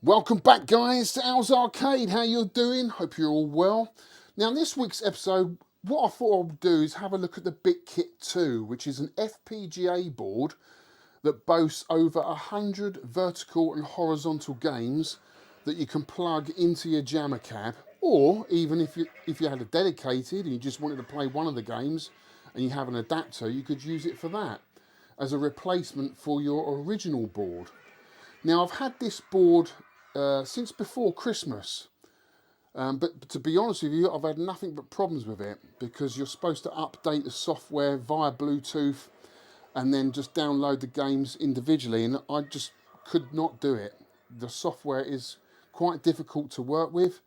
Welcome back, guys, to Al's Arcade. How you doing? Hope you're all well. Now, in this week's episode, what I thought I would do is have a look at the BitKit2, which is an FPGA board that boasts over 100 vertical and horizontal games that you can plug into your Jamma cab, or even if you had a dedicated and you just wanted to play one of the games and you have an adapter, you could use it for that as a replacement for your original board. Now, I've had this board since before Christmas, but to be honest with you, I've had nothing but problems with it because you're supposed to update the software via Bluetooth and then just download the games individually, and I just could not do it. The software is quite difficult to work with,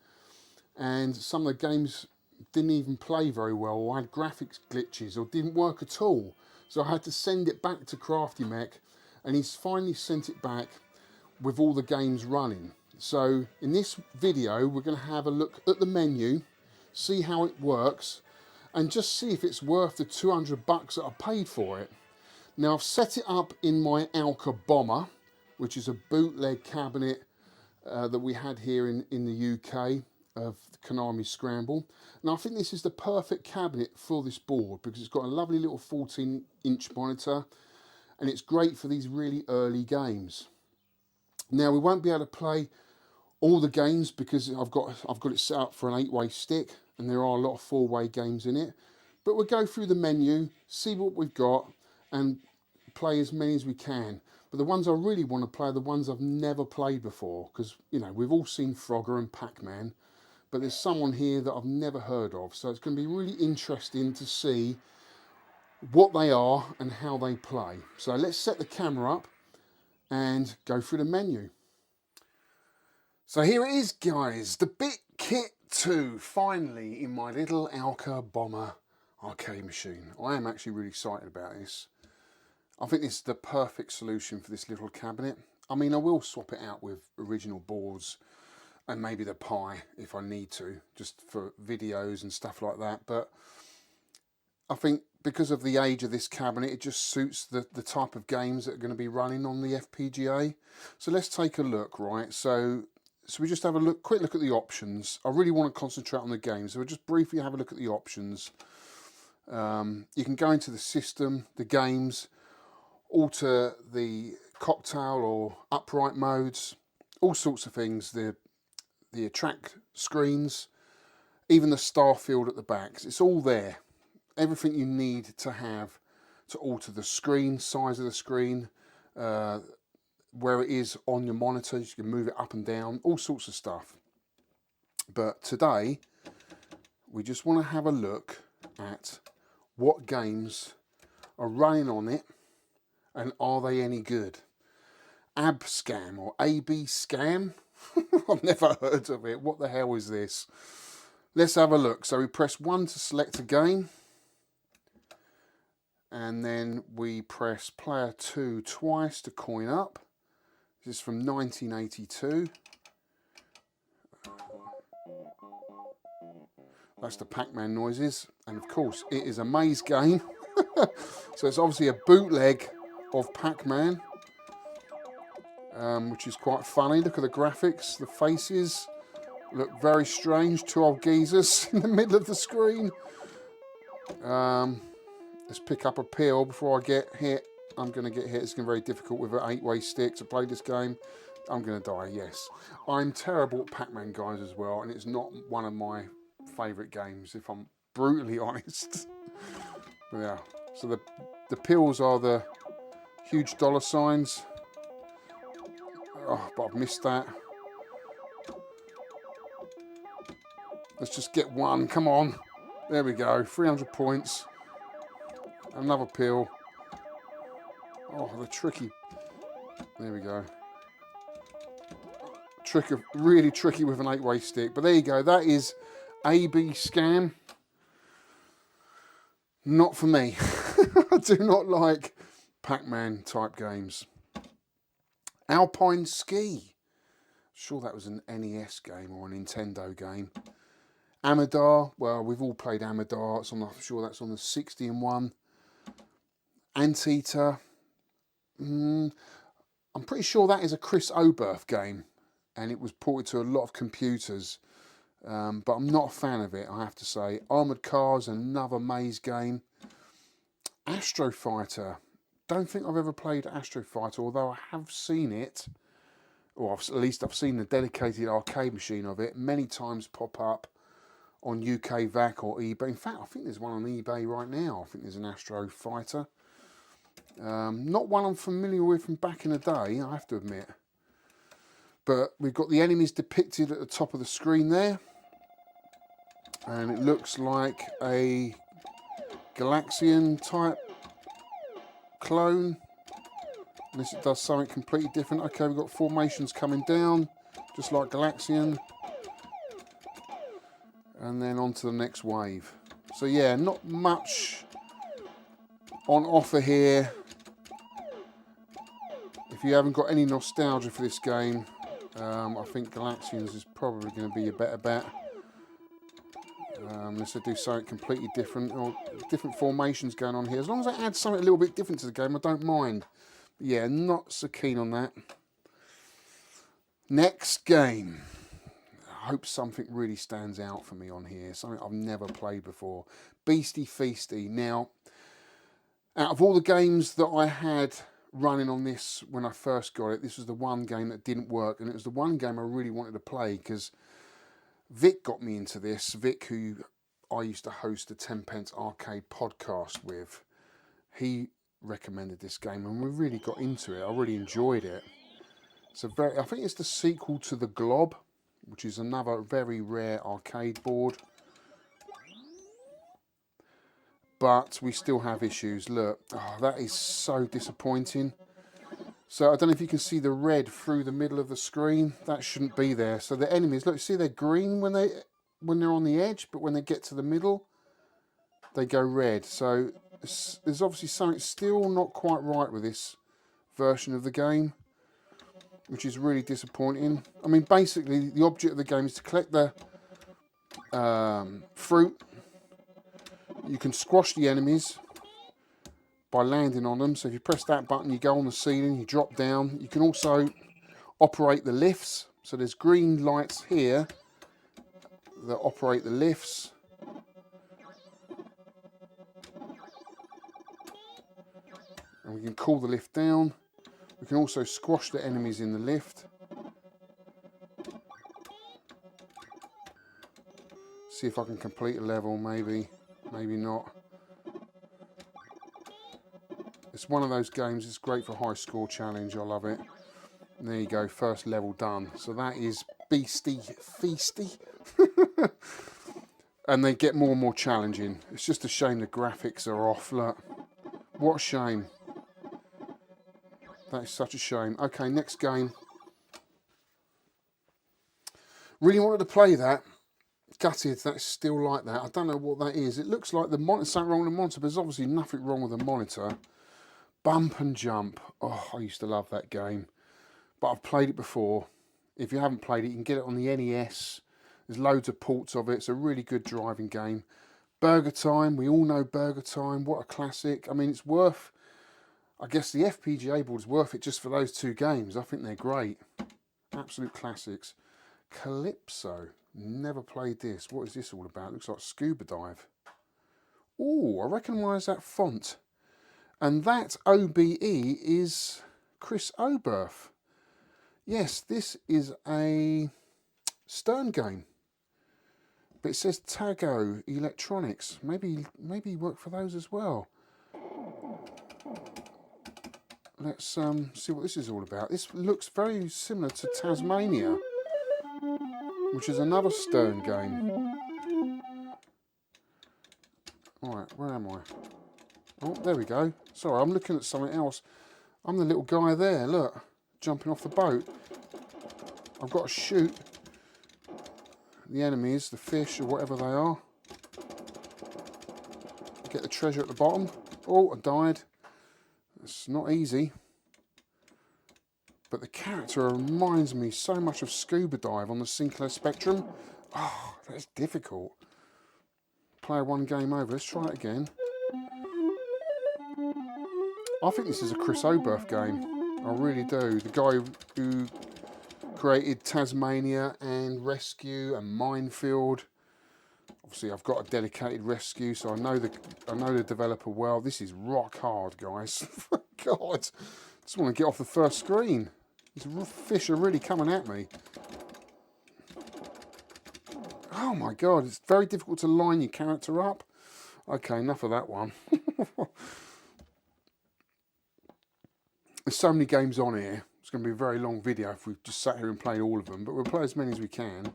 and some of the games didn't even play very well, or had graphics glitches, or didn't work at all. So I had to send it back to Crafty Mech, and he's finally sent it back with all the games running. So in this video, we're going to have a look at the menu, see how it works, and just see if it's worth the 200 bucks that I paid for it. Now, I've set it up in my Alka Bomber, which is a bootleg cabinet that we had here in the UK of the Konami Scramble. Now, I think this is the perfect cabinet for this board because it's got a lovely little 14-inch monitor, and it's great for these really early games. Now, we won't be able to play all the games because I've got it set up for an 8-way stick, and there are a lot of 4-way games in it. But we'll go through the menu, see what we've got, and play as many as we can. But the ones I really want to play are the ones I've never played before, because, you know, we've all seen Frogger and Pac-Man, but there's someone here that I've never heard of. So it's going to be really interesting to see what they are and how they play. So let's set the camera up and go through the menu. So here it is, guys, the BitKit2, finally in my little Alka Bomber arcade machine. I am actually really excited about this. I think this is the perfect solution for this little cabinet. I mean, I will swap it out with original boards and maybe the Pi if I need to, just for videos and stuff like that. But I think because of the age of this cabinet, it just suits the type of games that are going to be running on the FPGA. So let's take a look, right? So we just have a quick look at the options. I really want to concentrate on the games, so we'll just briefly have a look at the options. You can go into the system, the games, alter the cocktail or upright modes, all sorts of things. The attract screens, even the star field at the back. It's all there. Everything you need to have to alter the screen, size of the screen, where it is on your monitor. You can move it up and down, all sorts of stuff. But today, we just want to have a look at what games are running on it and are they any good. Scam or AB Scam? I've never heard of it. What the hell is this? Let's have a look. So we press 1 to select a game, and then we press player 2 twice to coin up. This is from 1982. That's the Pac-Man noises. And of course, it is a maze game. So it's obviously a bootleg of Pac-Man, which is quite funny. Look at the graphics, the faces look very strange. 2 old geezers in the middle of the screen. Let's pick up a pill before I get hit. I'm going to get hit. It's going to be very difficult with an 8-way stick to play this game. I'm going to die, yes. I'm terrible at Pac-Man, guys, as well, and it's not one of my favourite games, if I'm brutally honest. Yeah, so the pills are the huge dollar signs. Oh, but I've missed that. Let's just get one, come on. There we go, 300 points. Another pill. Oh, the tricky. There we go. Really tricky with an 8-way stick. But there you go. That is AB Scam. Not for me. I do not like Pac-Man type games. Alpine Ski. Sure that was an NES game or a Nintendo game. Amadar. Well, we've all played Amadar. I'm sure that's on the 60-in-1. Anteater. I'm pretty sure that is a Chris Oberth game. and it was ported to a lot of computers. But I'm not a fan of it, I have to say. Armoured Cars, another maze game. Astro Fighter. Don't think I've ever played Astro Fighter, although I have seen it, or at least I've seen the dedicated arcade machine of it many times pop up on UK VAC or eBay. In fact, I think there's one on eBay right now. I think there's an Astro Fighter. Not one I'm familiar with from back in the day, I have to admit. But we've got the enemies depicted at the top of the screen there. And it looks like a Galaxian type clone. Unless it does something completely different. Okay, we've got formations coming down, just like Galaxian. And then on to the next wave. So yeah, not much on offer here. If you haven't got any nostalgia for this game, I think Galaxians is probably going to be your better bet. Unless they do something completely different, or different formations going on here. As long as they add something a little bit different to the game, I don't mind. But yeah, not so keen on that. Next game. I hope something really stands out for me on here. Something I've never played before. Beasty Feasty. Now, out of all the games that I had running on this when I first got it, this was the one game that didn't work. And it was the one game I really wanted to play because Vic got me into this. Vic, who I used to host a 10pence arcade podcast with, he recommended this game and we really got into it. I really enjoyed it. I think it's the sequel to The Glob, which is another very rare arcade board. But we still have issues. Look, oh, that is so disappointing. So I don't know if you can see the red through the middle of the screen. That shouldn't be there. So the enemies, look, see they're green when they're on the edge, but when they get to the middle, they go red. So there's obviously something still not quite right with this version of the game, which is really disappointing. I mean, basically, the object of the game is to collect the fruit. You can squash the enemies by landing on them. So if you press that button, you go on the ceiling, you drop down. You can also operate the lifts. So there's green lights here that operate the lifts. And we can cool the lift down. We can also squash the enemies in the lift. See if I can complete a level, maybe, maybe not. It's one of those games, it's great for high score challenge, I love it. And there you go, first level done. So that is Beasty Feasty. And they get more and more challenging. It's just a shame the graphics are off, look. What a shame. That is such a shame. Okay, next game. Really wanted to play that. Gutted that's still like that. I don't know what that is. It looks like the monitor, something wrong with the monitor, but there's obviously nothing wrong with the monitor. Bump and Jump. Oh, I used to love that game. But I've played it before. If you haven't played it, you can get it on the NES. There's loads of ports of it. It's a really good driving game. Burger Time. We all know Burger Time. What a classic. I mean, it's worth... I guess the FPGA board is worth it just for those two games. I think they're great. Absolute classics. Calypso. Never played this. What is this all about? Looks like Scuba Dive. Oh, I recognise that font. And that OBE is Chris Oberth. Yes, this is a Stern game. But it says Tago Electronics. Maybe he worked for those as well. Let's see what this is all about. This looks very similar to Tasmania, which is another Stern game. Alright, where am I? Oh, there we go. Sorry, I'm looking at something else. I'm the little guy there, look, jumping off the boat. I've got to shoot the enemies, the fish or whatever they are. Get the treasure at the bottom. Oh, I died. It's not easy. But the character reminds me so much of Scuba Dive on the Sinclair Spectrum. Oh, that's difficult. Player one game over. Let's try it again. I think this is a Chris Oberth game. I really do. The guy who created Tasmania and Rescue and Minefield. Obviously, I've got a dedicated Rescue, so I know the developer well. This is rock hard, guys. God, just want to get off the first screen. These fish are really coming at me. Oh my God, it's very difficult to line your character up. Okay, enough of that one. There's so many games on here. It's going to be a very long video if we just sat here and played all of them, but we'll play as many as we can.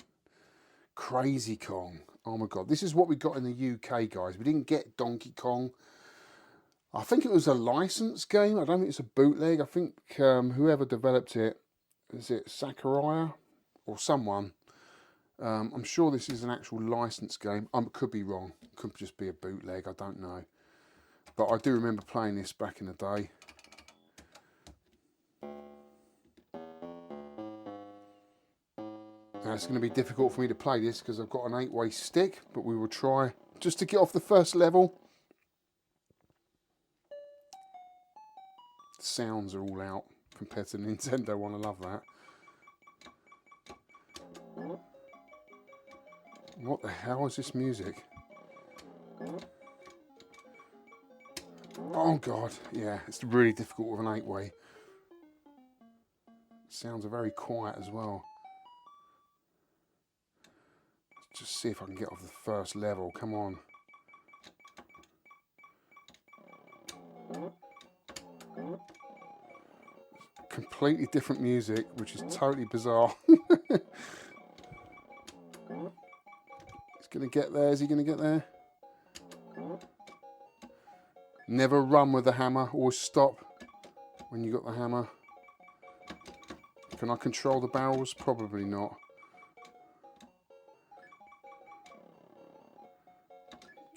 Crazy Kong. Oh my God, this is what we got in the UK, guys. We didn't get Donkey Kong. I think it was a licensed game. I don't think it's a bootleg. I think whoever developed it, is it Sakurai or someone? I'm sure this is an actual licensed game. I could be wrong. It could just be a bootleg. I don't know. But I do remember playing this back in the day. Now it's going to be difficult for me to play this because I've got an 8-way stick, but we will try just to get off the first level. The sounds are all out compared to the Nintendo one. I love that. What the hell is this music? Oh God, yeah, it's really difficult with an 8-way. Sounds are very quiet as well. Let's just see if I can get off the first level. Come on. Completely different music, which is totally bizarre. He's going to get there. Is he going to get there? Never run with the hammer. Always stop when you got the hammer. Can I control the barrels? Probably not.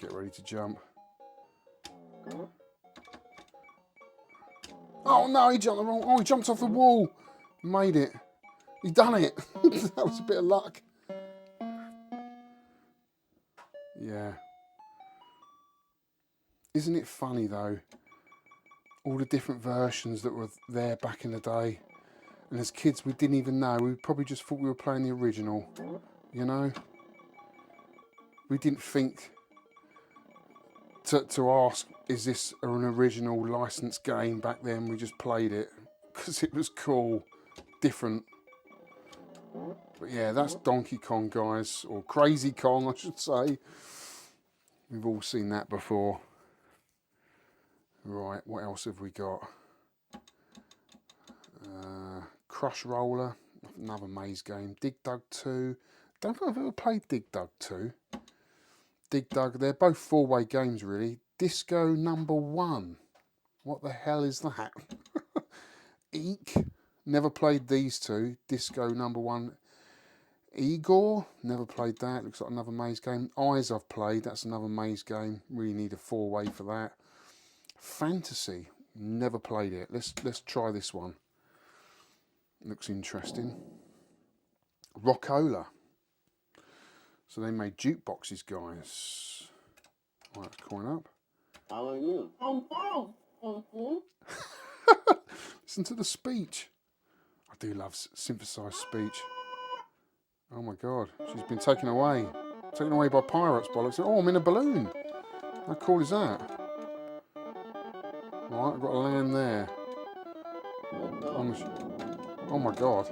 Get ready to jump. Oh no, he jumped the wrong. Oh, he jumped off the wall. Made it. He done it. That was a bit of luck. Yeah. Isn't it funny though? All the different versions that were there back in the day. And as kids, we didn't even know. We probably just thought we were playing the original. You know? We didn't think to ask, is this an original licensed game back then? We just played it because it was cool, different. But yeah, that's Donkey Kong, guys, or Crazy Kong, I should say. We've all seen that before. Right, what else have we got? Crush Roller, another maze game. Dig Dug 2. Don't think I've ever played Dig Dug 2. Dig Dug, they're both 4-way games really. Disco number 1. What the hell is that? Eek. Never played these two. Disco number 1. Igor. Never played that. Looks like another maze game. Eyes I've played. That's another maze game. Really need a 4-way for that. Fantasy. Never played it. Let's try this one. Looks interesting. Rockola. So they made jukeboxes, guys. Right, coin up. How are you? I'm fine. Listen to the speech. I do love synthesized speech. Oh my God, she's been taken away. Taken away by pirates, bollocks. Oh, I'm in a balloon. How cool is that? Right, I've got to land there. Oh my God.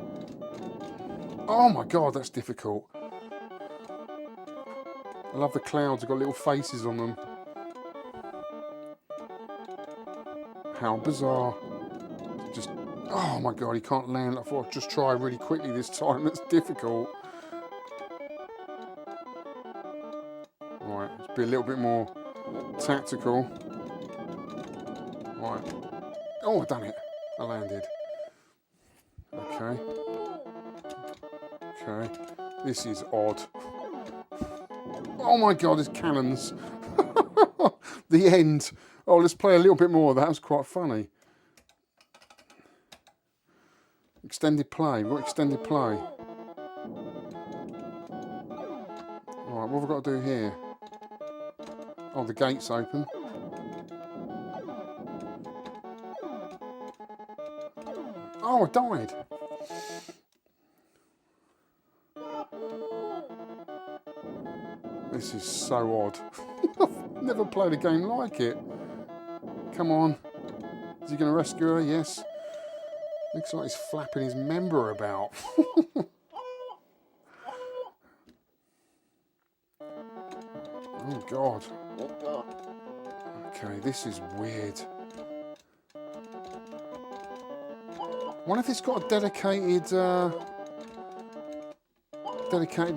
Oh my God, that's difficult. I love the clouds, I've got little faces on them. How bizarre. Just, oh my God, he can't land. I thought I'd just try really quickly this time. That's difficult. Right, let's be a little bit more tactical. Right. Oh, I've done it. I landed. Okay. Okay. This is odd. Oh my God, there's cannons. The end. Oh, let's play a little bit more. That was quite funny. Extended play. What extended play? Alright, what have I got to do here? Oh, the gate's open. Oh, I died. This is so odd. I've never played a game like it. Come on. Is he going to rescue her? Yes. Looks like he's flapping his member about. Oh, God. Okay, this is weird. What if it's got a dedicated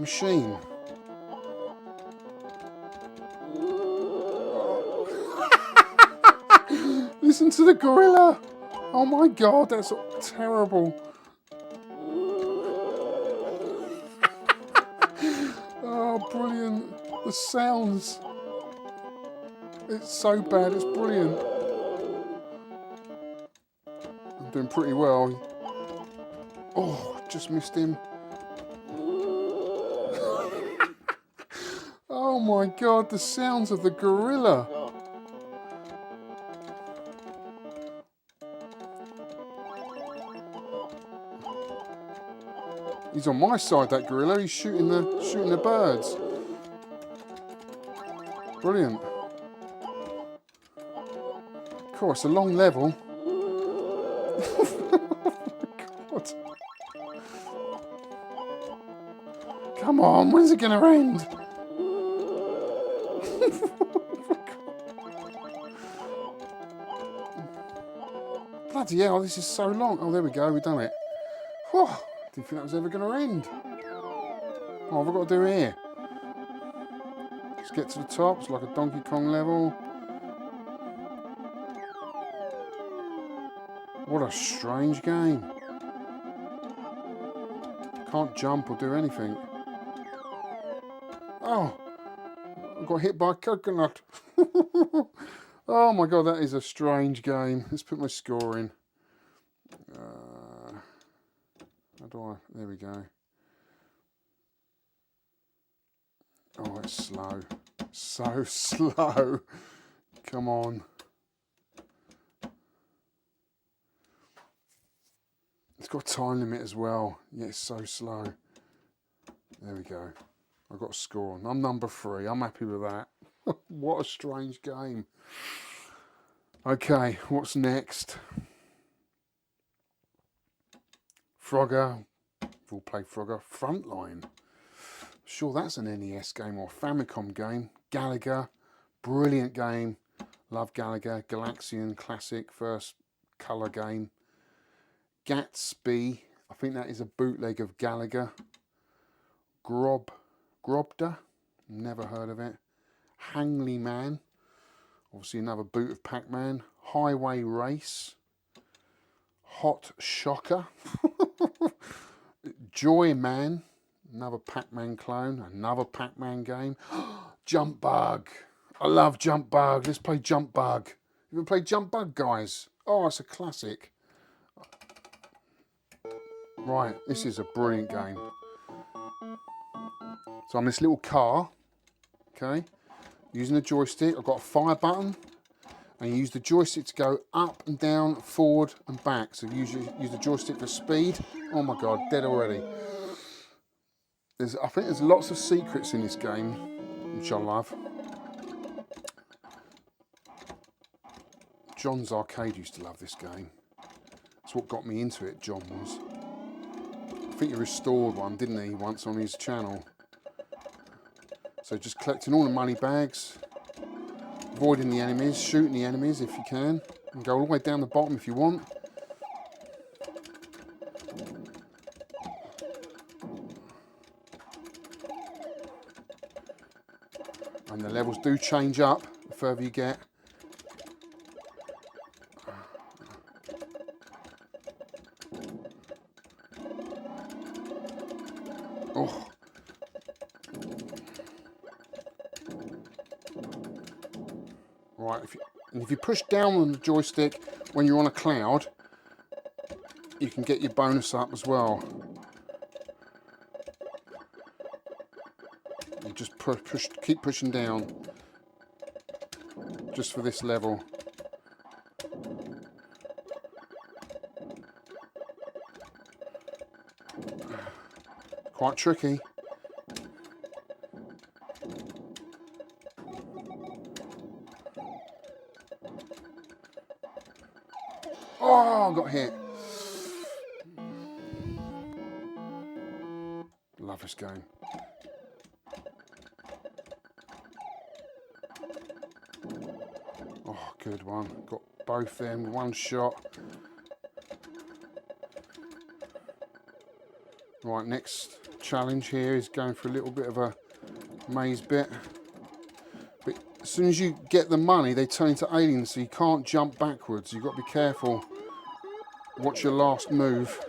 machine? Listen to the gorilla! Oh my God, that's terrible. Oh, brilliant. The sounds. It's so bad, it's brilliant. I'm doing pretty well. Oh, just missed him. Oh my God, the sounds of the gorilla. He's on my side, that gorilla. He's shooting the birds. Brilliant. Of course, a long level. God. Come on, when's it going to end? Bloody hell, this is so long. Oh, there we go, we've done it. Whew, didn't think that was ever going to end. Oh, what have I got to do here? Just get to the top. It's like a Donkey Kong level. What a strange game. Can't jump or do anything. Oh, I got hit by a coconut. Oh my God, that is a strange game. Let's put my score in. How do I? There we go. Oh, it's slow. So slow. Come on. It's got a time limit as well. Yeah, it's so slow. There we go. I got a score on. I'm number 3. I'm happy with that. What a strange game. Okay, what's next? Frogger. We've all played Frogger. Frontline. Sure, that's an NES game or Famicom game. Galaga. Brilliant game. Love Galaga. Galaxian classic. First colour game. Gatsby. I think that is a bootleg of Galaga. Grobda. Never heard of it. Hangly Man. Obviously another boot of Pac-Man. Highway Race. Hot Shocker. Joy Man. Another Pac-Man clone. Another Pac-Man game. Jump Bug. I love Jump Bug. Let's play Jump Bug. You ever played Jump Bug, guys? Oh, it's a classic. Right, this is a brilliant game. So I'm in this little car. Okay. Using the joystick, I've got a fire button, and you use the joystick to go up and down, forward and back. So use the joystick for speed. Oh my God, dead already. I think there's lots of secrets in this game, which I love. John's Arcade used to love this game. That's what got me into it, John was. I think he restored one, didn't he, once on his channel. So just collecting all the money bags, avoiding the enemies, shooting the enemies if you can, and go all the way down the bottom if you want. And the levels do change up the further you get. Oh. Right, if you push down on the joystick when you're on a cloud, you can get your bonus up as well. You just keep pushing down, just for this level. Quite tricky. got hit. Love this game. Oh, good one. Got both them, one shot. Right, next challenge here is going for a little bit of a maze bit. But as soon as you get the money, they turn into aliens, so you can't jump backwards. You've got to be careful. Watch your last move.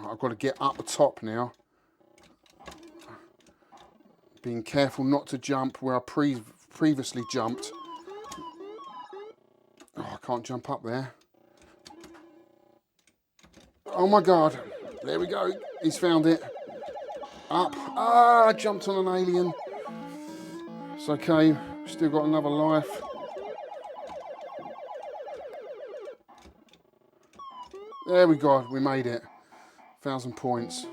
I've got to get up the top now. Being careful not to jump where I previously jumped. Oh, I can't jump up there. Oh my God. There we go. He's found it. Up. Ah, I jumped on an alien. It's okay. Still got another life. There we go. We made it. 1,000 points.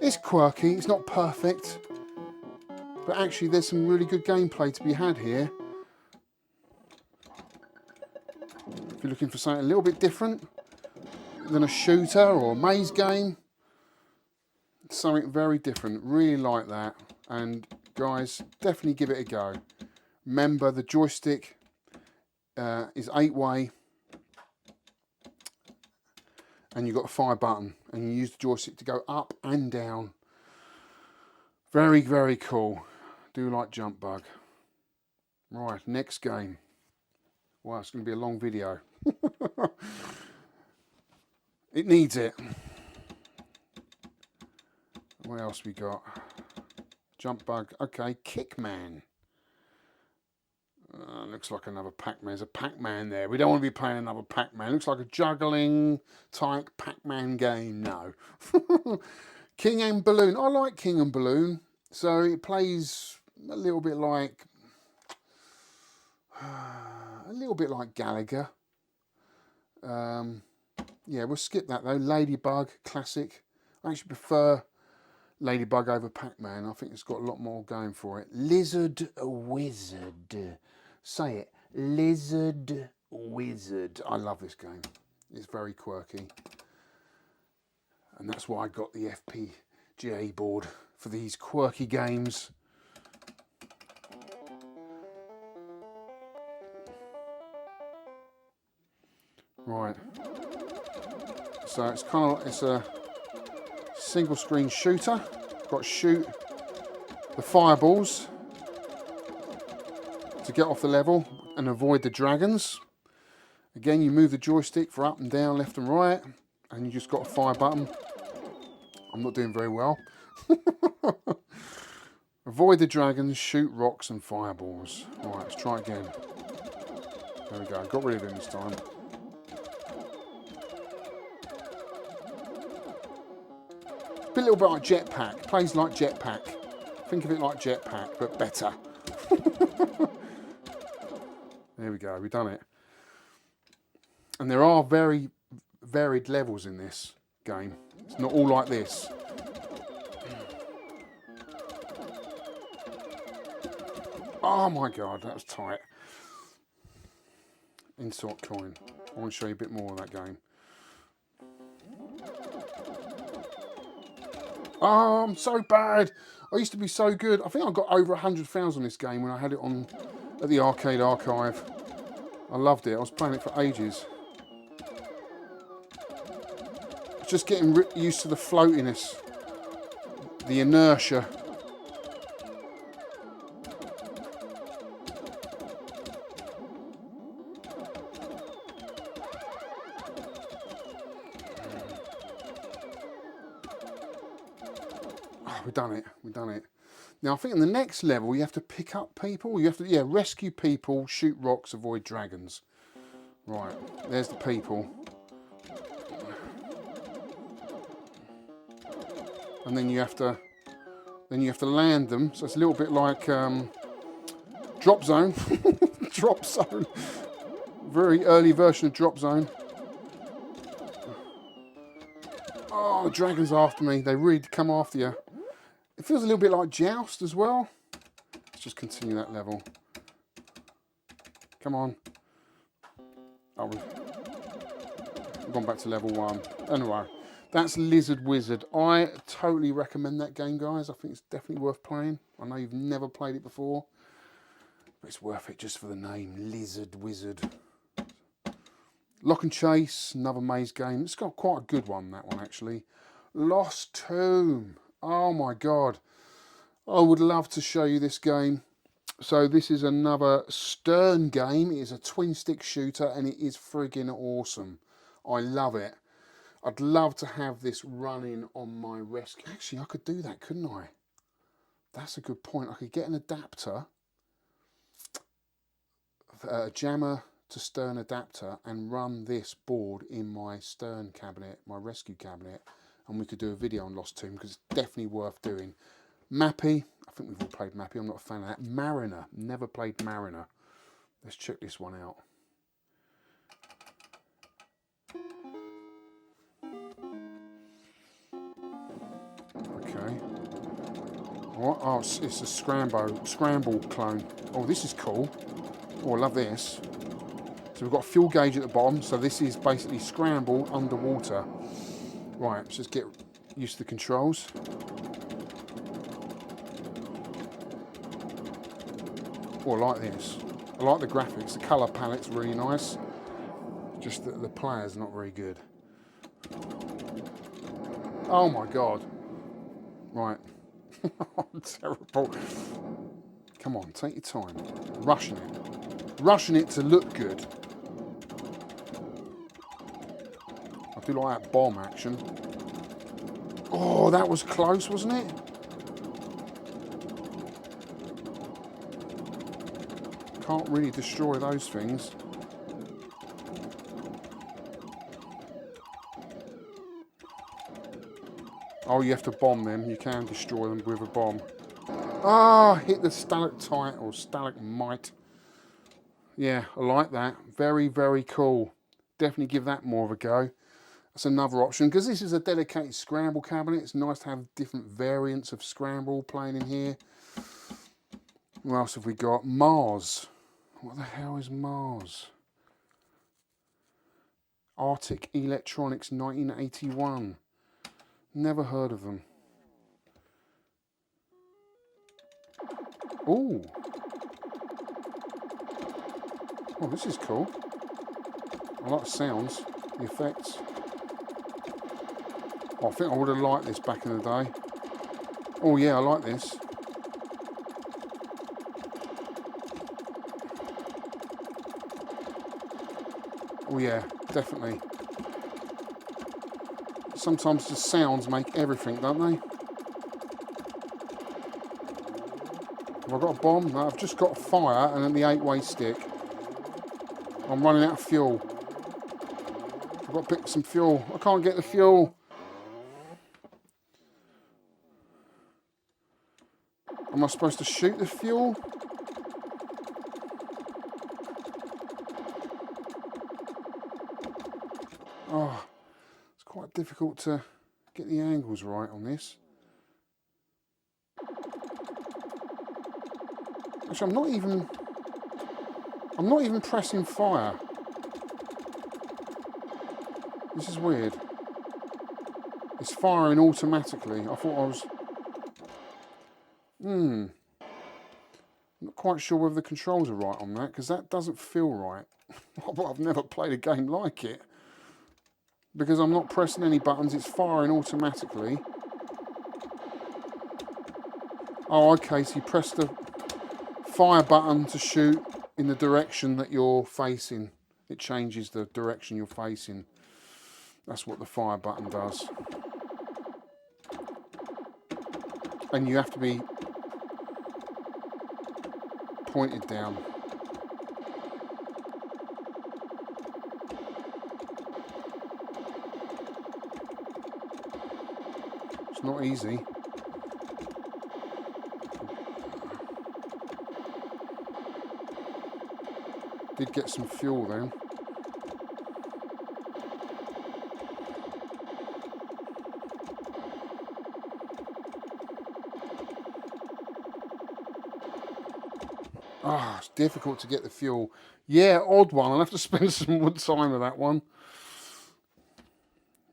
It's quirky. It's not perfect. But actually, there's some really good gameplay to be had here. If you're looking for something a little bit different than a shooter or a maze game, something very different. Really like that. And guys, definitely give it a go. Remember, the joystick is 8-way, and you've got a fire button, and you use the joystick to go up and down. Very, very cool. Do like Jump Bug. Right, next game. Wow, it's going to be a long video. It needs it. What else we got? Jump Bug. Okay, Kickman. Looks like another Pac-Man. There's a Pac-Man there. We don't want to be playing another Pac-Man. Looks like a juggling type Pac-Man game. No. King and Balloon. I like King and Balloon. So it plays a little bit like Gallagher. Yeah, we'll skip that though. Ladybug, classic. I actually prefer Ladybug over Pac-Man. I think it's got a lot more going for it. Lizard Wizard. Say it. Lizard Wizard. I love this game. It's very quirky. And that's why I got the FPGA board for these quirky games. Right. So it's kind of, it's a single screen shooter. Got to shoot the fireballs to get off the level and avoid the dragons. Again, you move the joystick for up and down, left and right, and you just got a fire button. I'm not doing very well. Avoid the dragons, shoot rocks and fireballs. All right, let's try again. There we go, got rid of him this time. A little bit like Jetpack. Plays like Jetpack. Think of it like Jetpack, but better. There we go, we've done it. And there are very varied levels in this game. It's not all like this. Oh my God, that was tight. Insert coin. I want to show you a bit more of that game. Oh, I'm so bad. I used to be so good. I think I got over 100,000 on this game when I had it on at the Arcade Archive. I loved it. I was playing it for ages. Just getting used to the floatiness, the inertia. We've done it, we've done it. Now I think in the next level you have to pick up people, you have to, yeah, rescue people, shoot rocks, avoid dragons. Right, there's the people. And then you have to land them, so it's a little bit like Drop Zone. Drop Zone. Very early version of Drop Zone. Oh, the dragon's after me, they really come after you. It feels a little bit like Joust as well. Let's just continue that level. Come on. Oh, we've gone back to level 1. Anyway, that's Lizard Wizard. I totally recommend that game, guys. I think it's definitely worth playing. I know you've never played it before, but it's worth it just for the name, Lizard Wizard. Lock and Chase, another maze game. It's got quite a good one, that one, actually. Lost Tomb. Oh, my God. I would love to show you this game. So this is another Stern game. It is a twin-stick shooter, and it is friggin' awesome. I love it. I'd love to have this running on my rescue. Actually, I could do that, couldn't I? That's a good point. I could get an adapter, a Jamma to Stern adapter, and run this board in my Stern cabinet, my rescue cabinet, and we could do a video on Lost Tomb, because it's definitely worth doing. Mappy, I think we've all played Mappy. I'm not a fan of that. Mariner, never played Mariner. Let's check this one out. Okay. What? Oh, it's a scramble clone. Oh, this is cool. Oh, I love this. So we've got a fuel gauge at the bottom. So this is basically scramble underwater. Right, let's just get used to the controls. Oh, I like this. I like the graphics. The colour palette's really nice. Just that the player's not very good. Oh my God. Right. Terrible. Come on, take your time. Rushing it. Rushing it to look good. I do like that bomb action. Oh, that was close, wasn't it? Can't really destroy those things. Oh, you have to bomb them. You can destroy them with a bomb. Ah, hit the stalactite or stalagmite. Yeah, I like that. Very, very cool. Definitely give that more of a go. That's another option, because this is a dedicated scramble cabinet. It's nice to have different variants of scramble playing in here. What else have we got? Mars. What the hell is Mars? Arctic Electronics 1981. Never heard of them. Ooh. Oh, this is cool. I like the sounds, the effects. Oh, I think I would have liked this back in the day. Oh yeah, I like this. Oh yeah, definitely. Sometimes the sounds make everything, don't they? Have I got a bomb? No, I've just got fire and then the 8-way stick. I'm running out of fuel. I've got to pick some fuel. I can't get the fuel. Am I supposed to shoot the fuel? Oh, it's quite difficult to get the angles right on this. Actually, I'm not even pressing fire. This is weird. It's firing automatically. I thought I was... I'm not quite sure whether the controls are right on that, because that doesn't feel right. I've never played a game like it. Because I'm not pressing any buttons, it's firing automatically. Oh, okay, so you press the fire button to shoot in the direction that you're facing. It changes the direction you're facing. That's what the fire button does. And you have to be pointed down. It's not easy. Did get some fuel then. Ah, it's difficult to get the fuel. Yeah, odd one. I'll have to spend some more time with that one.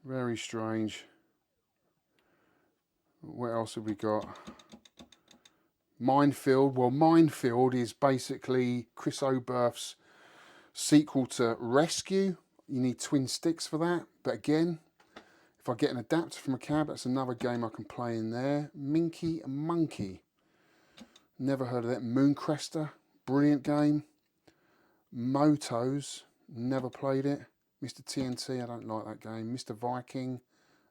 Very strange. What else have we got? Minefield. Well, Minefield is basically Chris Oberth's sequel to Rescue. You need twin sticks for that. But again, if I get an adapter from a cab, that's another game I can play in there. Minky Monkey. Never heard of that. Mooncrester. Brilliant game. Motos. Never played it. Mr. TNT. I don't like that game. Mr. Viking.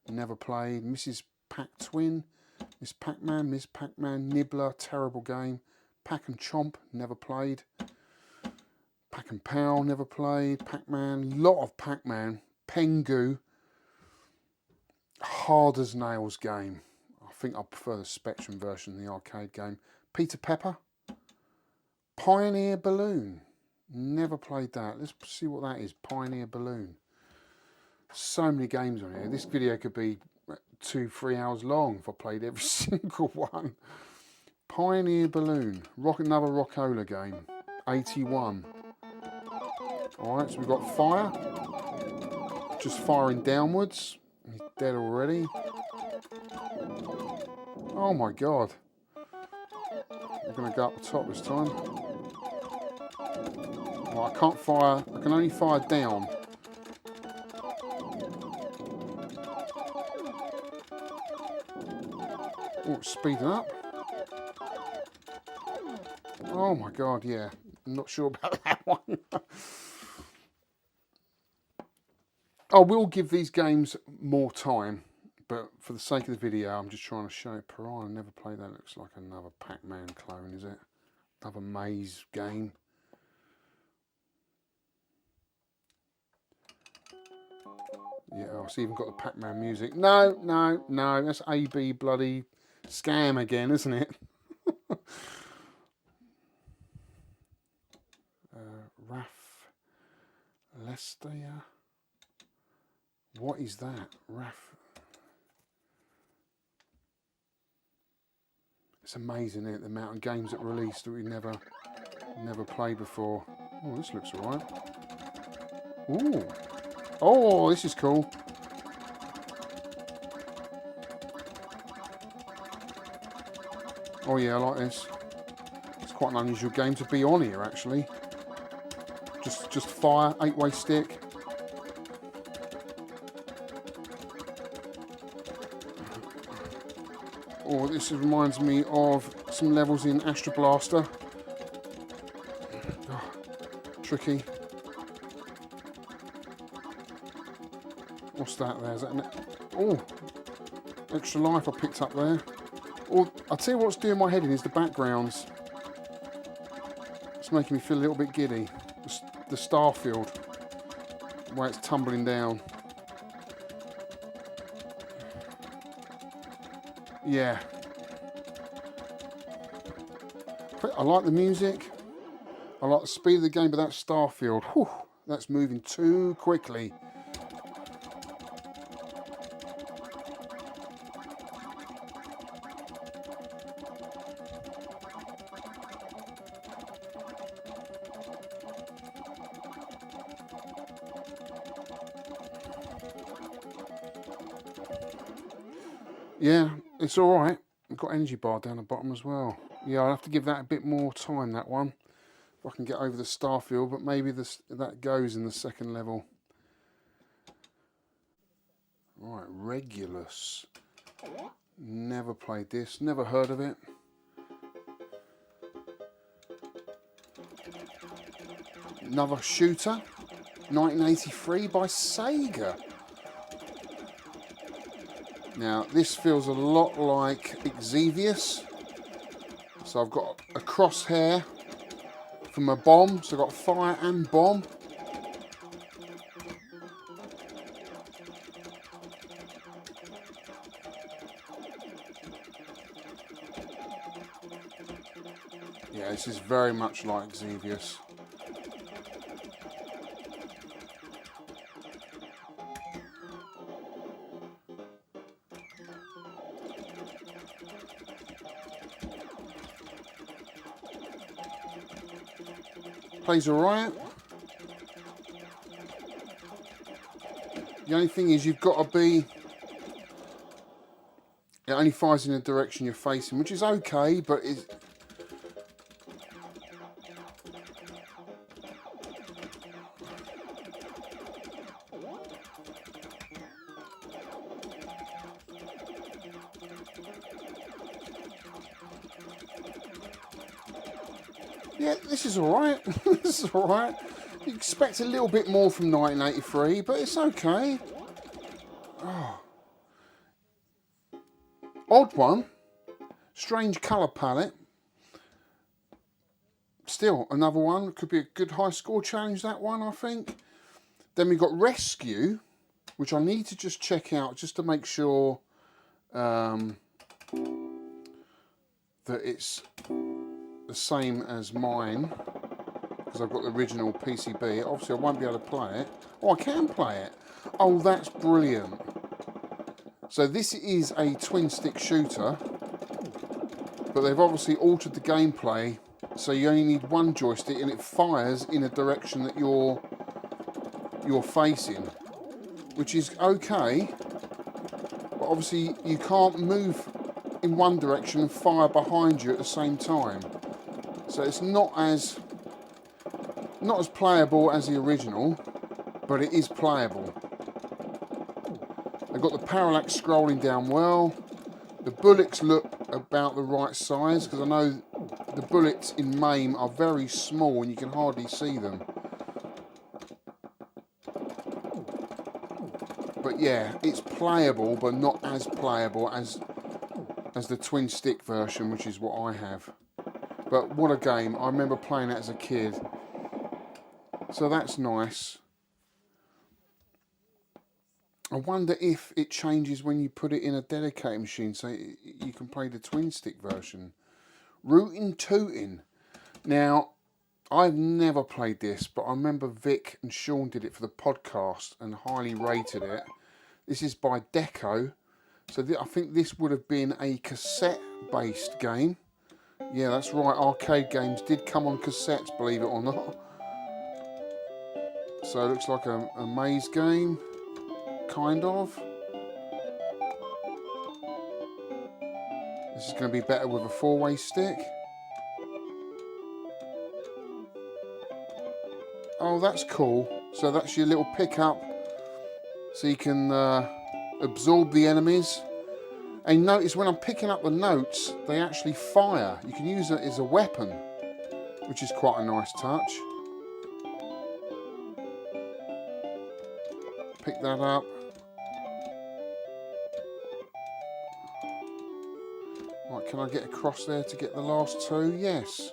Never played. Mrs. Pac-Twin. Miss Pac-Man. Miss Pac-Man. Nibbler. Terrible game. Pac and Chomp. Never played. Pac and Pal. Never played. Pac-Man. Lot of Pac-Man. Pengu. Hard as nails game. I think I prefer the Spectrum version, the arcade game. Peter Pepper. Pioneer Balloon. Never played that. Let's see what that is. Pioneer Balloon. So many games on here. This video could be 2-3 hours long if I played every single one. Pioneer Balloon. Another Rockola game. 81. Alright, so we've got fire. Just firing downwards. He's dead already. Oh my god. We're going to go up the top this time. Well, I can't fire. I can only fire down. Oh, it's speeding up. Oh my god, yeah. I'm not sure about that one. I will give these games more time, but for the sake of the video, I'm just trying to show it. Piranha, never played that. Looks like another Pac-Man clone, is it? Another maze game. Yeah, oh, it's even got the Pac-Man music. No, no, no, that's AB bloody scam again, isn't it? Raf Lestia. What is that? Raf. It's amazing, isn't it? The amount of games that released that we never played before. Oh, this looks alright. Ooh. Oh, this is cool. Oh yeah, I like this. It's quite an unusual game to be on here, actually. Just fire, 8-way stick. Oh, this reminds me of some levels in Astro Blaster. Oh, tricky. What's that there? Is that oh, extra life I picked up there. Oh, I'll tell you what's doing my head in is the backgrounds. It's making me feel a little bit giddy. The starfield, the way it's tumbling down. Yeah. I like the music. I like the speed of the game, but that starfield, whew, that's moving too quickly. Yeah, it's all right. I've got energy bar down the bottom as well. Yeah, I'll have to give that a bit more time, that one. If I can get over the starfield, but maybe that goes in the second level. All right, Regulus. Never played this, never heard of it. Another shooter, 1983 by Sega. Now, this feels a lot like Xevious. So I've got a crosshair for my bomb. So I've got fire and bomb. Yeah, this is very much like Xevious. Plays alright. The only thing is you've got to be... It only fires in the direction you're facing, which is okay, but it's... Yeah, this is alright. This is alright. You expect a little bit more from 1983, but it's okay. Oh. Odd one. Strange colour palette. Still, another one. Could be a good high score challenge, that one, I think. Then we've got Rescue, which I need to just check out just to make sure that it's the same as mine, because I've got the original PCB. Obviously I won't be able to play it. Oh, I can play it. Oh, that's brilliant. So this is a twin stick shooter, but they've obviously altered the gameplay, so you only need one joystick and it fires in a direction that you're facing, which is okay, but obviously you can't move in one direction and fire behind you at the same time. So it's not as playable as the original, but it is playable. They've got the parallax scrolling down well. The bullets look about the right size, because I know the bullets in MAME are very small and you can hardly see them. But yeah, it's playable, but not as playable as the twin stick version, which is what I have. But what a game. I remember playing it as a kid. So that's nice. I wonder if it changes when you put it in a dedicated machine, so you can play the twin stick version. Rootin' Tootin'. Now, I've never played this, but I remember Vic and Sean did it for the podcast and highly rated it. This is by Deco. So I think this would have been a cassette-based game. Yeah, that's right. Arcade games did come on cassettes, believe it or not. So it looks like a maze game, kind of. This is going to be better with a four-way stick. Oh, that's cool. So that's your little pickup, so you can absorb the enemies. And notice when I'm picking up the notes, they actually fire. You can use it as a weapon, which is quite a nice touch. Pick that up. Right, can I get across there to get the last two? Yes.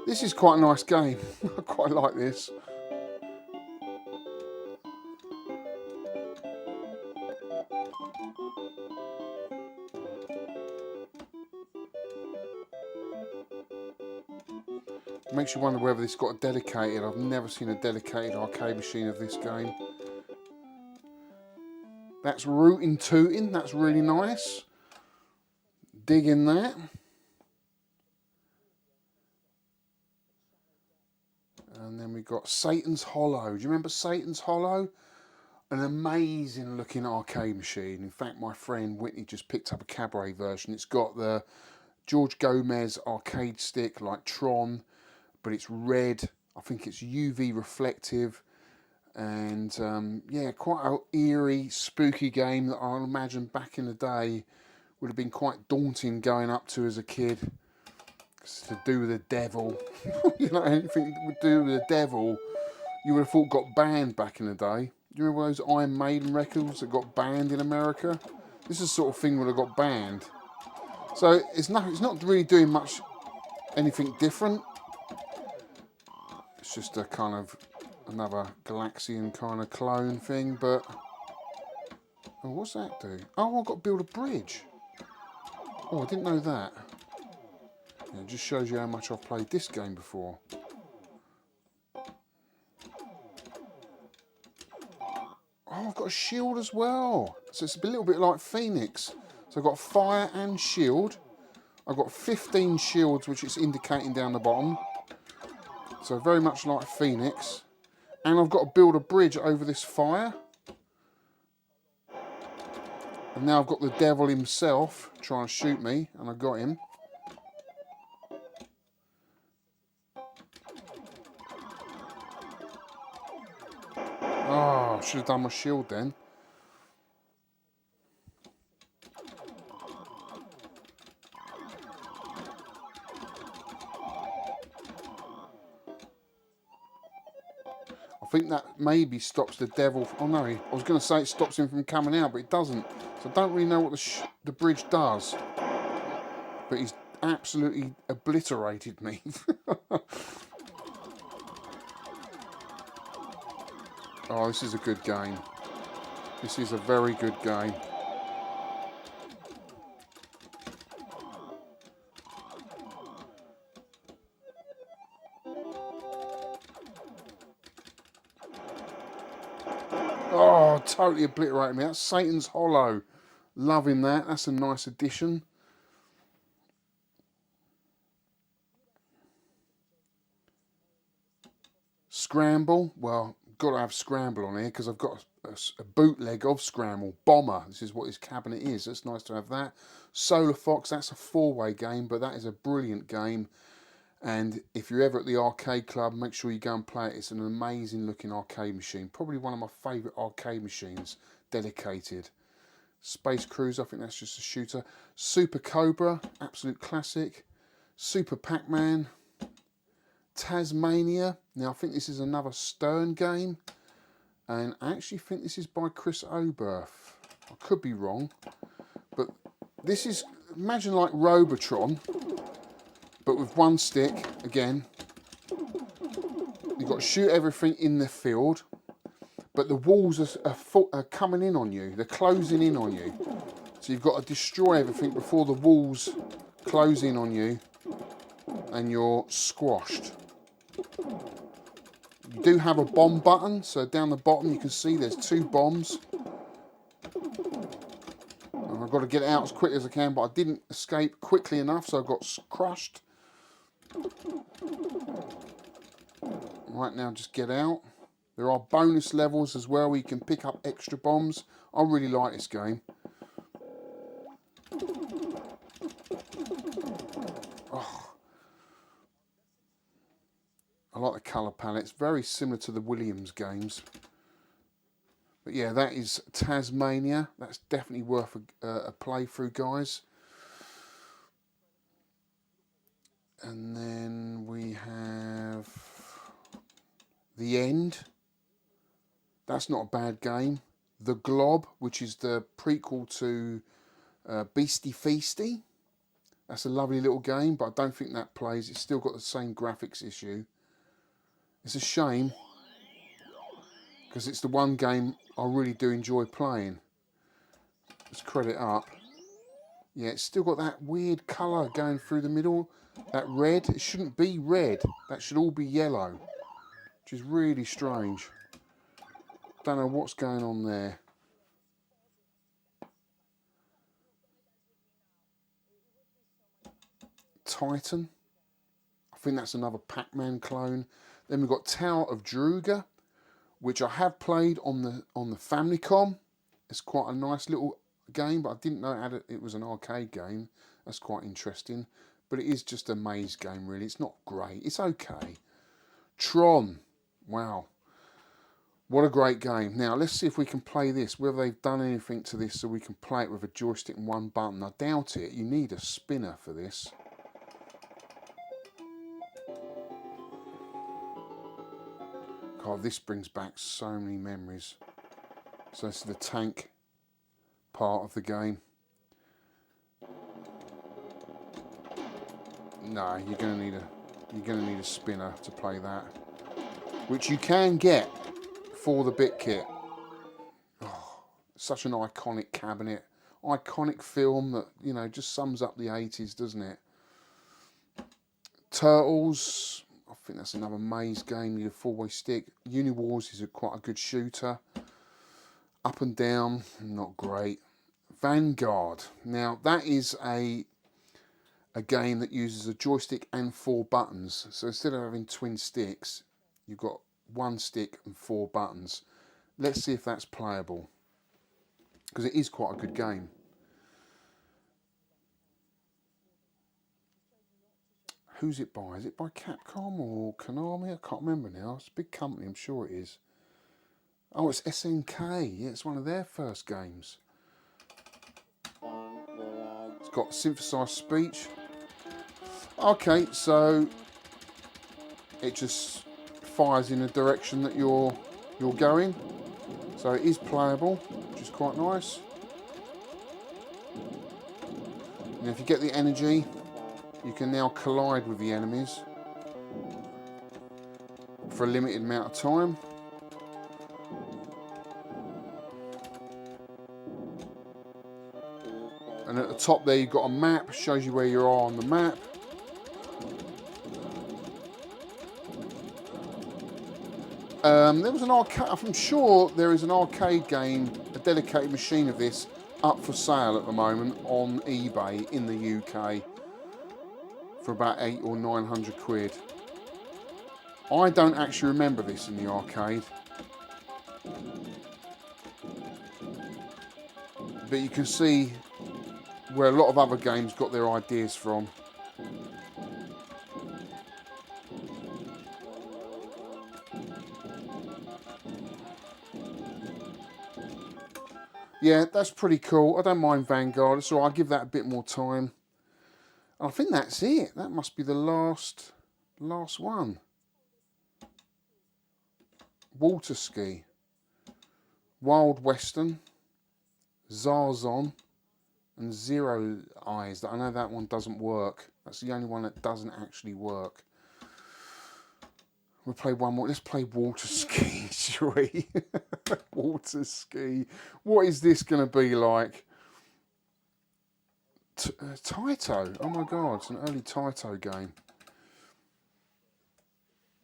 This is quite a nice game. I quite like this. Makes you wonder whether this got a dedicated. I've never seen a dedicated arcade machine of this game. That's Rootin' Tootin'. That's really nice. Digging that. And then we got Satan's Hollow. Do you remember Satan's Hollow? An amazing looking arcade machine. In fact, my friend Whitney just picked up a Cabaret version. It's got the George Gomez arcade stick like Tron, but it's red. I think it's UV reflective. And yeah, quite an eerie, spooky game that I imagine back in the day would have been quite daunting going up to as a kid. It's to do with the devil. You know, anything that would do with the devil, you would have thought got banned back in the day. Do you remember those Iron Maiden records that got banned in America? This is the sort of thing would have got banned. So it's not really doing much anything different. It's just a kind of another Galaxian kind of clone thing, but oh, what's that do? Oh, I've got to build a bridge. Oh, I didn't know that. Yeah, it just shows you how much I've played this game before. Oh, I've got a shield as well. So it's a little bit like Phoenix. So I've got fire and shield. I've got 15 shields, which is indicating down the bottom. So very much like Phoenix. And I've got to build a bridge over this fire. And now I've got the devil himself trying to shoot me, and I got him. Oh, I should have done my shield then. I think that maybe stops the devil. Oh no, I was going to say it stops him from coming out, but it doesn't. So I don't really know what the bridge does. But he's absolutely obliterated me. Oh, this is a good game. This is a very good game. Oh, totally obliterated me. That's Satan's Hollow. Loving that. That's a nice addition. Scramble. Well, got to have Scramble on here because I've got a bootleg of Scramble. Bomber. This is what his cabinet is. It's nice to have that. Solar Fox. That's a 4-way game, but that is a brilliant game. And if you're ever at the arcade club, make sure you go and play it. It's an amazing looking arcade machine. Probably one of my favourite arcade machines. Dedicated. Space Cruiser, I think that's just a shooter. Super Cobra, absolute classic. Super Pac-Man. Tasmania. Now I think this is another Stern game. And I actually think this is by Chris Oberth. I could be wrong. But this is, imagine like Robotron. But with one stick, again, you've got to shoot everything in the field, but the walls are coming in on you, they're closing in on you. So you've got to destroy everything before the walls close in on you and you're squashed. You do have a bomb button, so down the bottom you can see there's 2 bombs. And I've got to get it out as quickly as I can, but I didn't escape quickly enough, so I got crushed. Right now, just get out. There are bonus levels as well where you can pick up extra bombs. I really like this game. Oh. I like the colour palette. It's very similar to the Williams games. But yeah, that is Tasmania. That's definitely worth a playthrough, guys. And then we have The End. That's not a bad game. The Glob, which is the prequel to Beasty Feasty. That's a lovely little game, but I don't think that plays. It's still got the same graphics issue. It's a shame, because it's the one game I really do enjoy playing. Let's credit up. Yeah, it's still got that weird colour going through the middle. That red, it shouldn't be red. That should all be yellow, which is really strange. Don't know what's going on there. Titan. I think that's another Pac-Man clone. Then we've got Tower of Druga, which I have played on the Famicom. It's quite a nice little game, but I didn't know it was an arcade game. That's quite interesting. But it is just a maze game, really. It's not great. It's okay. Tron. Wow. What a great game. Now, let's see if we can play this. Whether they've done anything to this so we can play it with a joystick and one button. I doubt it. You need a spinner for this. God, this brings back so many memories. So this is the tank part of the game. No, you're gonna need a spinner to play that, which you can get for the BitKit. Oh, such an iconic cabinet, iconic film that, you know, just sums up the 80s, doesn't it? Turtles. I think that's another maze game. You need a 4-way stick. Uniwars is quite a good shooter. Up and Down, not great. Vanguard. Now that is a a game that uses a joystick and 4 buttons. So instead of having twin sticks, you've got 1 stick and 4 buttons. Let's see if that's playable, because it is quite a good game. Who's it by? Is it by Capcom or Konami? I can't remember now. It's a big company, I'm sure it is. Oh, it's SNK. Yeah, it's one of their first games. It's got synthesized speech. Okay, so it just fires in the direction that you're going. So it is playable, which is quite nice. And if you get the energy, you can now collide with the enemies for a limited amount of time. And at the top there you've got a map, shows you where you are on the map. There was an arcade, I'm sure there is an arcade game, a dedicated machine of this, up for sale at the moment on eBay in the UK for about 800 or 900 quid. I don't actually remember this in the arcade, but you can see where a lot of other games got their ideas from. Yeah, that's pretty cool. I don't mind Vanguard, so I'll give that a bit more time. And I think that's it. That must be the last one. Water Ski, Wild Western, Zarzon, and Zero Eyes. I know that one doesn't work. That's the only one that doesn't actually work. We'll play one more. Let's play Water Ski, shall we? Water Ski. What is this going to be like? Taito. Oh my god, it's an early Taito game.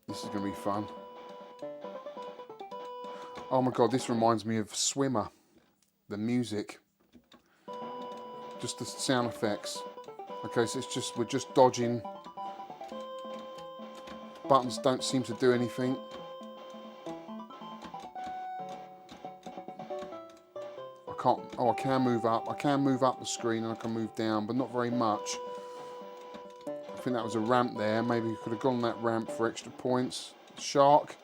This is going to be fun. Oh my god, this reminds me of Swimmer. The music. Just the sound effects. Okay, so it's just, we're just dodging. Buttons don't seem to do anything. I can move up. I can move up the screen and I can move down, but not very much. I think that was a ramp there. Maybe you could have gone that ramp for extra points. Shark.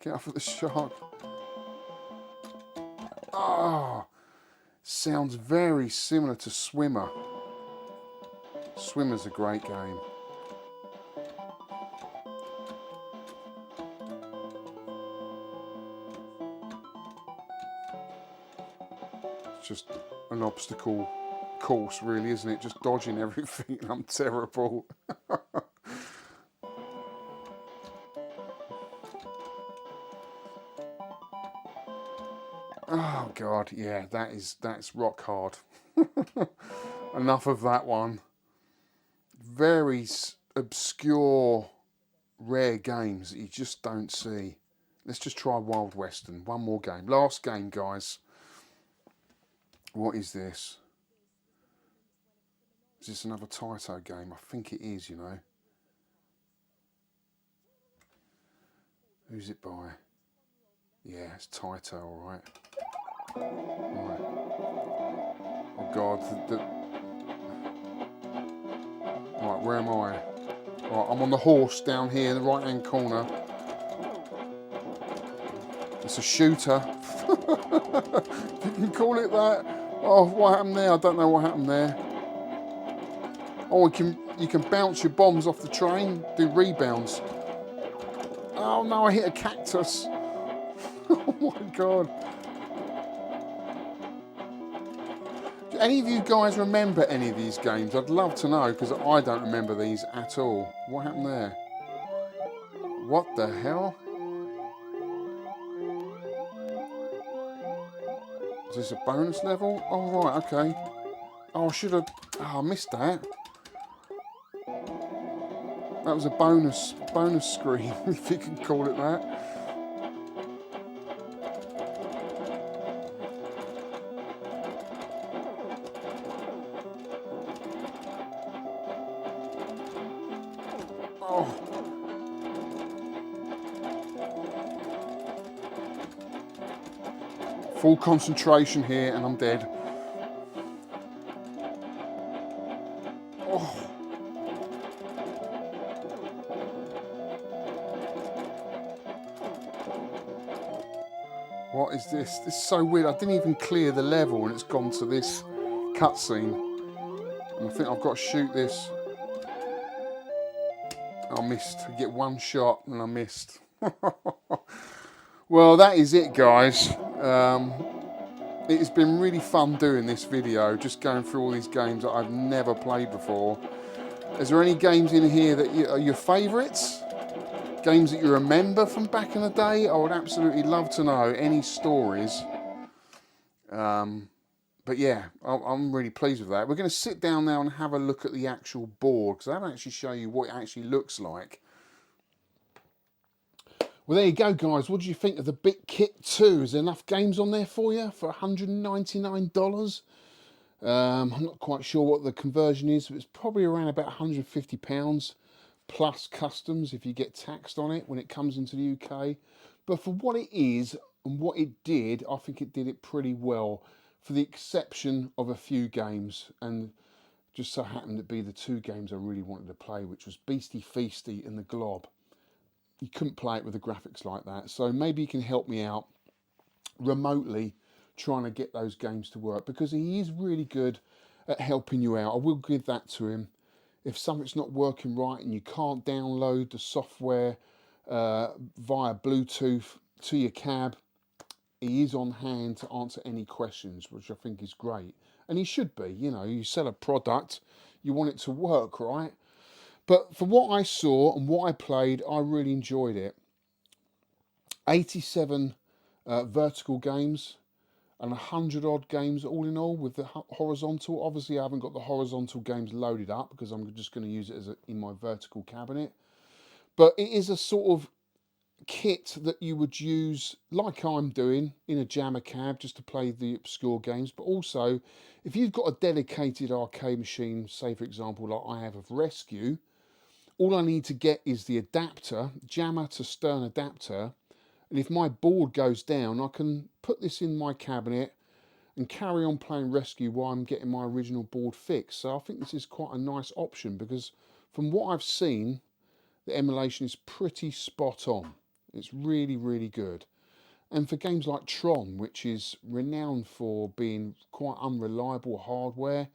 Get off of the shark. Ah, sounds very similar to Swimmer. Swimmer's a great game. Just an obstacle course, really, isn't it? Just dodging everything. I'm terrible. Oh god, yeah, that's rock hard. Enough of that one. Very obscure, rare games that you just don't see. Let's just try Wild Western. One more game. Last game, guys. What is this? Is this another Taito game? I think it is, you know. Who's it by? Yeah, it's Taito, alright. Right. Oh god. Right, where am I? Right, I'm on the horse down here in the right hand corner. It's a shooter. If you can call it that. Oh, what happened there? I don't know what happened there. Oh, you can bounce your bombs off the train, do rebounds. Oh no, I hit a cactus. Oh my god. Do any of you guys remember any of these games? I'd love to know, because I don't remember these at all. What happened there? What the hell? Is this a bonus level? Oh right, okay. Oh, I should have... Oh, I missed that. That was a bonus screen, if you can call it that. Oh. Full concentration here and I'm dead. Oh. What is this? This is so weird. I didn't even clear the level and it's gone to this cutscene. And I think I've got to shoot this. I missed. I get one shot and I missed. Well, that is it, guys. It's been really fun doing this video, just going through all these games that I've never played before. Is there any games in here that are your favourites? Games that you remember from back in the day? I would absolutely love to know any stories. But yeah, I'm really pleased with that. We're going to sit down now and have a look at the actual board, because I haven't actually shown you what it actually looks like. Well, there you go, guys. What do you think of the BitKit2? Is there enough games on there for you for $199? I'm not quite sure what the conversion is, but it's probably around about £150 plus customs if you get taxed on it when it comes into the UK. But for what it is and what it did, I think it did it pretty well, for the exception of a few games, and just so happened to be the two games I really wanted to play, which was Beasty Feasty and The Glob. You couldn't play it with the graphics like that, so maybe you can help me out remotely trying to get those games to work, because he is really good at helping you out. I will give that to him. If something's not working right and you can't download the software via Bluetooth to your cab, he is on hand to answer any questions, which I think is great. And he should be. You know, you sell a product, you want it to work, right? But for what I saw and what I played, I really enjoyed it. 87 vertical games and 100 odd games all in all with the horizontal. Obviously I haven't got the horizontal games loaded up because I'm just going to use it as in my vertical cabinet. But it is a sort of kit that you would use, like I'm doing, in a Jamma cab just to play the obscure games. But also, if you've got a dedicated arcade machine, say for example like I have of Rescue, all I need to get is the adapter, Jamma to Stern adapter, and if my board goes down, I can put this in my cabinet and carry on playing Rescue while I'm getting my original board fixed. So I think this is quite a nice option, because from what I've seen, the emulation is pretty spot on. It's really, really good. And for games like Tron, which is renowned for being quite unreliable hardware,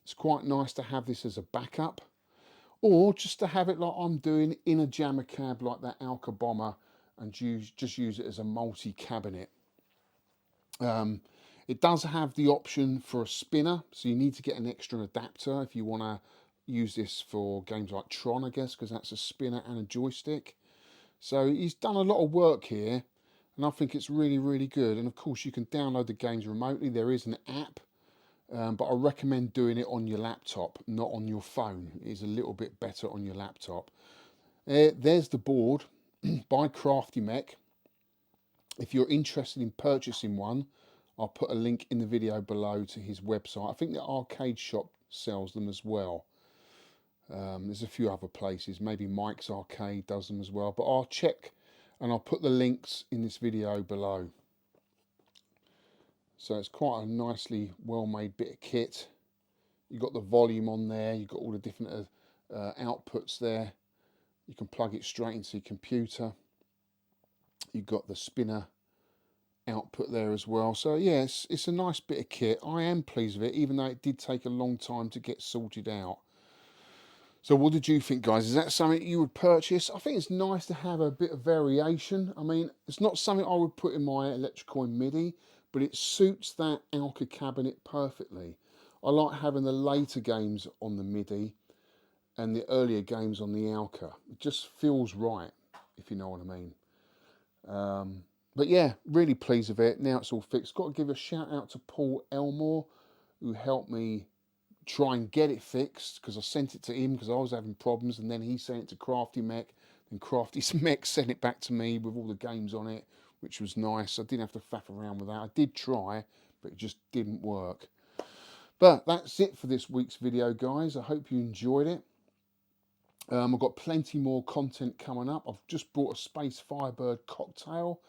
it's quite nice to have this as a backup. Or just to have it like I'm doing in a Jamma cab like that Alka Bomber, and just use it as a multi-cabinet. It does have the option for a spinner, so you need to get an extra adapter if you want to use this for games like Tron, I guess, because that's a spinner and a joystick. So he's done a lot of work here, and I think it's really, really good. And of course you can download the games remotely. There is an app, but I recommend doing it on your laptop, not on your phone. It is a little bit better on your laptop. There's the board by Crafty Mech. If you're interested in purchasing one, I'll put a link in the video below to his website. I think the arcade shop sells them as well. There's a few other places, maybe Mike's Arcade does them as well, but I'll check and I'll put the links in this video below. So it's quite a nicely well made bit of kit. You've got the volume on there, you've got all the different outputs there. You can plug it straight into your computer. You've got the spinner output there as well. So yes, it's a nice bit of kit. I am pleased with it, even though it did take a long time to get sorted out. So what did you think, guys? Is that something you would purchase? I think it's nice to have a bit of variation. I mean, it's not something I would put in my electrical MIDI, but it suits that Alka cabinet perfectly. I like having the later games on the MIDI and the earlier games on the Alka. It just feels right, if you know what I mean. But yeah, really pleased with it. Now it's all fixed. Got to give a shout out to Paul Elmore, who helped me try and get it fixed, because I sent it to him because I was having problems, and then he sent it to Crafty Mech, and Crafty Mech sent it back to me with all the games on it, which was nice. I didn't have to faff around with that. I did try, but it just didn't work. But that's it for this week's video, guys. I hope you enjoyed it. I've got plenty more content coming up. I've just brought a Space Firebird cocktail,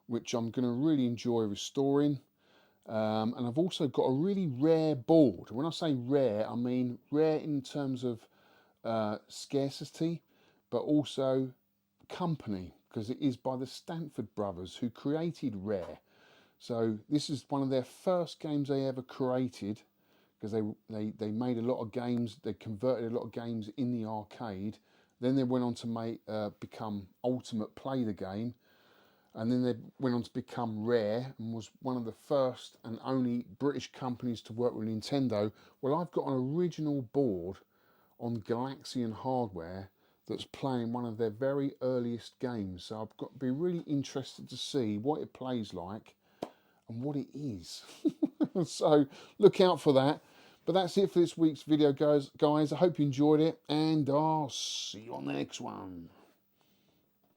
which I'm going to really enjoy restoring. And I've also got a really rare board. When I say rare, I mean rare in terms of scarcity, but also company, because it is by the Stanford brothers who created Rare. So this is one of their first games they ever created, because they made a lot of games. They converted a lot of games in the arcade. Then they went on to become Ultimate Play the game, and then they went on to become Rare and was one of the first and only British companies to work with Nintendo. Well, I've got an original board on Galaxian hardware that's playing one of their very earliest games. So I've got to be really interested to see what it plays like and what it is. So look out for that. But that's it for this week's video, guys. I hope you enjoyed it, and I'll see you on the next one.